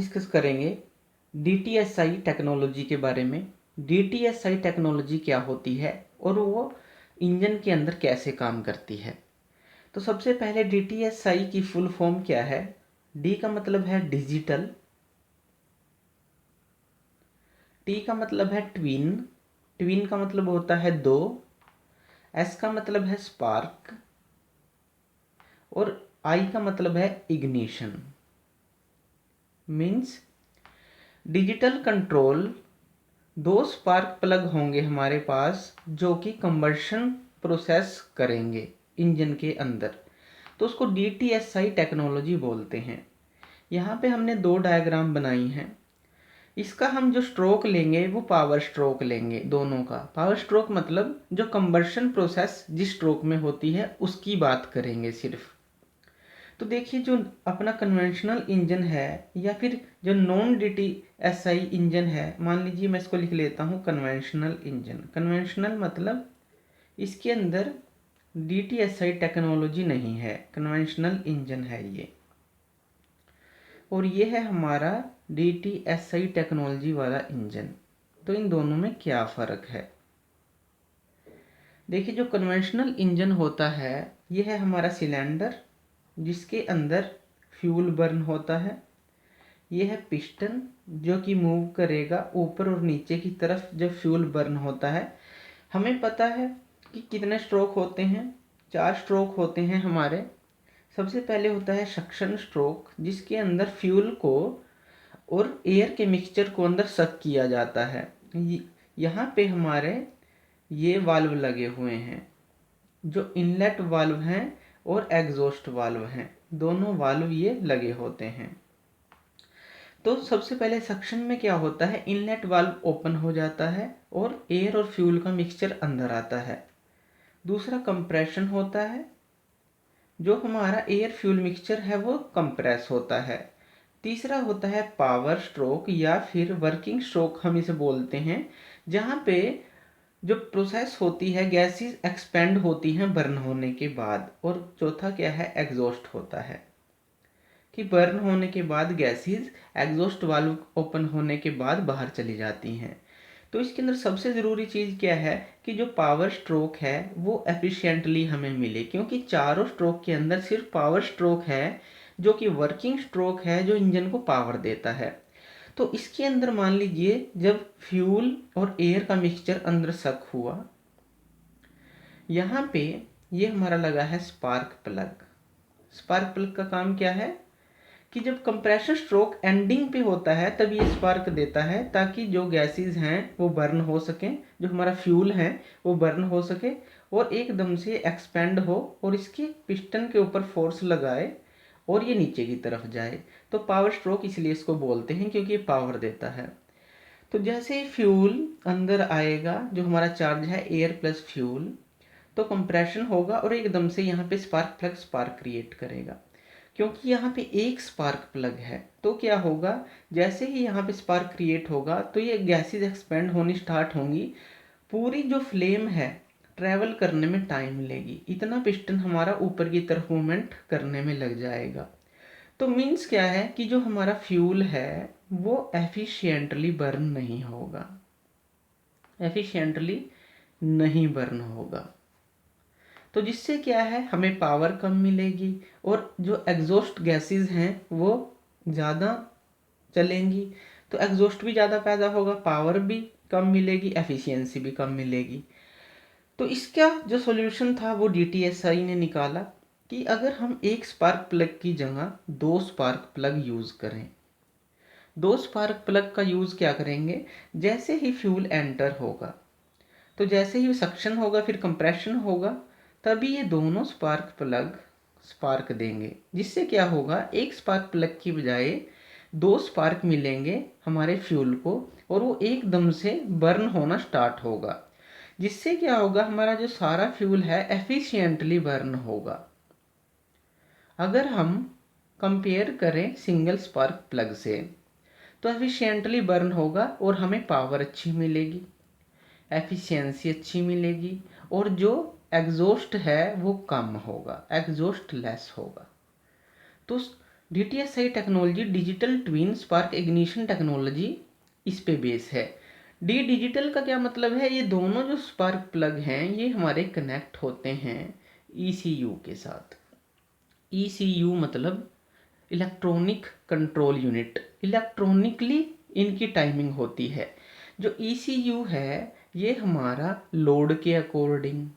Discuss करेंगे DTSi technology के बारे में। डीटीएसआई टेक्नोलॉजी क्या होती है और वो इंजन के अंदर कैसे काम करती है। तो सबसे पहले डीटीएसआई की फुल फॉर्म क्या है। डी का मतलब है डिजिटल, टी का मतलब है ट्विन, ट्विन का मतलब होता है दो, एस का मतलब है स्पार्क और आई का मतलब है इग्निशन। मीन्स डिजिटल कंट्रोल, दो स्पार्क प्लग होंगे हमारे पास जो कि कंबर्शन प्रोसेस करेंगे इंजन के अंदर, तो उसको डीटीएसआई टेक्नोलॉजी बोलते हैं। यहाँ पे हमने दो डायग्राम बनाई हैं। इसका हम जो स्ट्रोक लेंगे वो पावर स्ट्रोक लेंगे। दोनों का पावर स्ट्रोक मतलब जो कंबर्शन प्रोसेस जिस स्ट्रोक में होती है उसकी बात करेंगे सिर्फ। तो देखिए, जो अपना कन्वेंशनल इंजन है या फिर जो नॉन डीटीएसआई इंजन है, मान लीजिए मैं इसको लिख लेता हूँ कन्वेंशनल इंजन। कन्वेंशनल मतलब इसके अंदर डीटीएसआई टेक्नोलॉजी नहीं है, कन्वेंशनल इंजन है ये। और ये है हमारा डीटीएसआई टेक्नोलॉजी वाला इंजन। तो इन दोनों में क्या फ़र्क है। देखिए, जो कन्वेंशनल इंजन होता है ये है हमारा सिलेंडर जिसके अंदर फ्यूल बर्न होता है। ये है पिस्टन जो कि मूव करेगा ऊपर और नीचे की तरफ जब फ्यूल बर्न होता है। हमें पता है कि कितने स्ट्रोक होते हैं, 4 स्ट्रोक होते हैं हमारे। सबसे पहले होता है सक्शन स्ट्रोक जिसके अंदर फ्यूल को और एयर के मिक्सचर को अंदर सक किया जाता है। यहाँ पे हमारे ये वाल्व लगे हुए हैं जो इनलेट वाल्व हैं और एग्जॉस्ट वाल्व हैं, दोनों वाल्व ये लगे होते हैं। तो सबसे पहले सक्शन में क्या होता है, इनलेट वाल्व ओपन हो जाता है और एयर और फ्यूल का मिक्सचर अंदर आता है। दूसरा कंप्रेशन होता है, जो हमारा एयर फ्यूल मिक्सचर है वो कंप्रेस होता है। तीसरा होता है पावर स्ट्रोक या फिर वर्किंग स्ट्रोक हम इसे बोलते हैं, जहाँ पे जो प्रोसेस होती है गैसेस एक्सपेंड होती हैं बर्न होने के बाद। और चौथा क्या है, एग्जॉस्ट होता है कि बर्न होने के बाद गैसेस एग्जॉस्ट वाल्व ओपन होने के बाद बाहर चली जाती हैं। तो इसके अंदर सबसे ज़रूरी चीज़ क्या है कि जो पावर स्ट्रोक है वो एफिशिएंटली हमें मिले, क्योंकि चारों स्ट्रोक के अंदर सिर्फ पावर स्ट्रोक है जो कि वर्किंग स्ट्रोक है जो इंजन को पावर देता है। तो इसके अंदर मान लीजिए जब फ्यूल और एयर का मिक्सचर अंदर सक हुआ, यहाँ पे ये हमारा लगा है स्पार्क प्लग। स्पार्क प्लग का काम क्या है कि जब कंप्रेशर स्ट्रोक एंडिंग पे होता है तब ये स्पार्क देता है ताकि जो गैसेस हैं वो बर्न हो सकें, जो हमारा फ्यूल है वो बर्न हो सके और एकदम से एक्सपेंड हो और इसके पिस्टन के ऊपर फोर्स लगाए और ये नीचे की तरफ जाए। तो पावर स्ट्रोक इसलिए इसको बोलते हैं क्योंकि ये पावर देता है। तो जैसे ही फ्यूल अंदर आएगा, जो हमारा चार्ज है एयर प्लस फ्यूल, तो कंप्रेशन होगा और एकदम से यहाँ पे स्पार्क प्लग स्पार्क क्रिएट करेगा। क्योंकि यहाँ पे एक स्पार्क प्लग है तो क्या होगा, जैसे ही यहाँ पे स्पार्क क्रिएट होगा तो ये गैसेस एक्सपेंड होनी स्टार्ट होंगी। पूरी जो फ्लेम है ट्रैवल करने में टाइम लेगी, इतना पिस्टन हमारा ऊपर की तरफ मूवमेंट करने में लग जाएगा। तो मीन्स क्या है कि जो हमारा फ्यूल है वो एफिशिएंटली बर्न नहीं होगा, एफिशिएंटली नहीं बर्न होगा। तो जिससे क्या है, हमें पावर कम मिलेगी और जो एग्जॉस्ट गैसेस हैं वो ज़्यादा चलेंगी। तो एग्जॉस्ट भी ज़्यादा पैदा होगा, पावर भी कम मिलेगी, एफिशिएंसी भी कम मिलेगी। तो इसका जो सॉल्यूशन था वो डीटीएसआई ने निकाला कि अगर हम एक स्पार्क प्लग की जगह दो स्पार्क प्लग यूज़ करें। दो स्पार्क प्लग का यूज़ क्या करेंगे, जैसे ही फ्यूल एंटर होगा तो जैसे ही सक्शन होगा फिर कंप्रेशन होगा, तभी ये दोनों स्पार्क प्लग स्पार्क देंगे। जिससे क्या होगा, एक स्पार्क प्लग की बजाय दो स्पार्क मिलेंगे हमारे फ्यूल को और वो एकदम से बर्न होना स्टार्ट होगा। जिससे क्या होगा, हमारा जो सारा फ्यूल है एफिशिएंटली बर्न होगा। अगर हम कंपेयर करें सिंगल स्पार्क प्लग से तो एफिशिएंटली बर्न होगा और हमें पावर अच्छी मिलेगी, एफिशिएंसी अच्छी मिलेगी और जो एग्जॉस्ट है वो कम होगा, एग्जॉस्ट लेस होगा। तो DTSI technology digital twin spark ignition technology इस पे बेस है। डी डिजिटल का क्या मतलब है, ये दोनों जो स्पार्क प्लग हैं ये हमारे कनेक्ट होते हैं ECU के साथ। ECU मतलब इलेक्ट्रॉनिक कंट्रोल यूनिट, इलेक्ट्रॉनिकली इनकी टाइमिंग होती है। जो ECU है ये हमारा लोड के अकॉर्डिंग,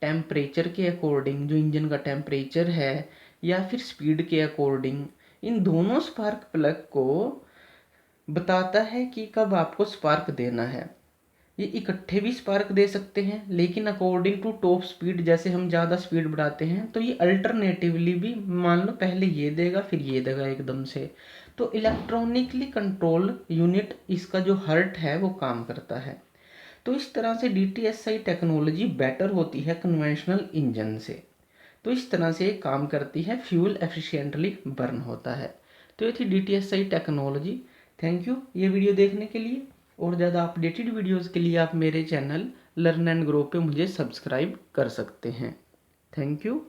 टेम्परेचर के अकॉर्डिंग, जो इंजन का टेम्परेचर है या फिर स्पीड के अकॉर्डिंग, इन दोनों स्पार्क प्लग को बताता है कि कब आपको स्पार्क देना है। ये इकट्ठे भी स्पार्क दे सकते हैं, लेकिन अकॉर्डिंग टू टॉप स्पीड, जैसे हम ज़्यादा स्पीड बढ़ाते हैं तो ये अल्टरनेटिवली भी, मान लो पहले ये देगा फिर ये देगा एकदम से। तो इलेक्ट्रॉनिकली कंट्रोल यूनिट इसका जो हर्ट है वो काम करता है। तो इस तरह से DTSI टेक्नोलॉजी बेटर होती है कन्वेंशनल इंजन से। तो इस तरह से काम करती है, फ्यूल एफिशिएंटली बर्न होता है। तो ये थी DTSI टेक्नोलॉजी। थैंक यू ये वीडियो देखने के लिए। और ज़्यादा अपडेटेड वीडियोज़ के लिए आप मेरे चैनल लर्न एंड ग्रो पे मुझे सब्सक्राइब कर सकते हैं। Thank you.